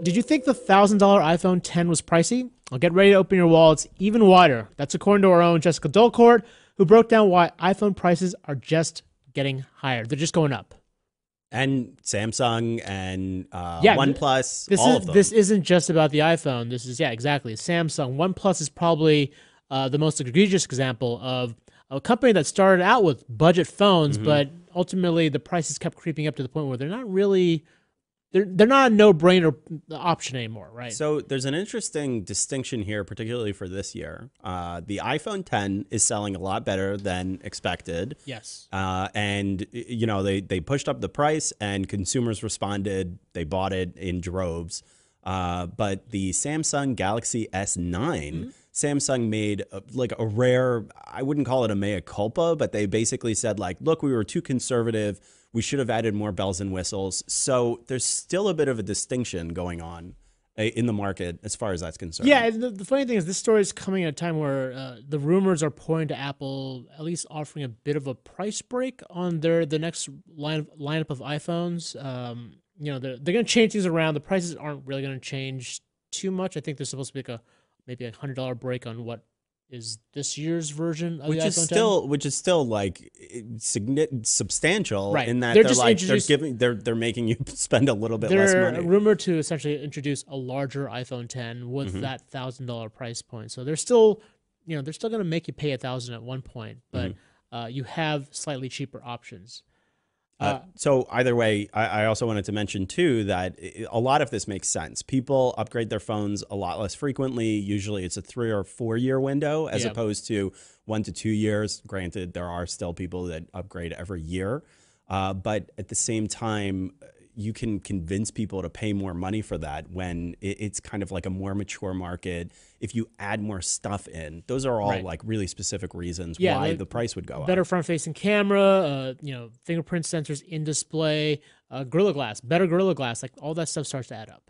Did you think the $1,000 iPhone 10 was pricey? Well, get ready to open your wallets even wider. That's according to our own Jessica Dulcourt, who broke down why iPhone prices are just getting higher. They're just going up. And Samsung and OnePlus, all of them. This isn't just about the iPhone. This is, exactly. Samsung. OnePlus is probably the most egregious example of a company that started out with budget phones, but ultimately the prices kept creeping up to the point where they're not really... They're not a no-brainer option anymore, right? So there's an interesting distinction here, particularly for this year. The iPhone 10 is selling a lot better than expected. Yes. And, you know, they pushed up the price and consumers responded. They bought it in droves. But the Samsung Galaxy S9, Samsung made a rare, I wouldn't call it a mea culpa, but they basically said, like, look, we were too conservative. We should have added more bells and whistles. So there's still a bit of a distinction going on in the market as far as that's concerned. Yeah, the funny thing is this story is coming at a time where the rumors are pointing to Apple at least offering a bit of a price break on the next lineup of iPhones. You know, they're going to change things around. The prices aren't really going to change too much. I think there's supposed to be maybe a $100 break on what is this year's version of the iPhone 10. Which is still like substantial, right? In that they're making you spend a little bit less money. They're rumored to essentially introduce a larger iPhone 10 with that $1,000 price point. So they're still going to make you pay $1,000 at one point, but you have slightly cheaper options. So either way, I also wanted to mention too that a lot of this makes sense. People upgrade their phones a lot less frequently. Usually it's a 3 or 4 year window as opposed to 1 to 2 years. Granted, there are still people that upgrade every year. But at the same time, you can convince people to pay more money for that when it's kind of like a more mature market. If you add more stuff in, those are all like really specific reasons why the price would go up. Better front-facing camera, fingerprint sensors in display, Gorilla Glass, better Gorilla Glass, like all that stuff starts to add up.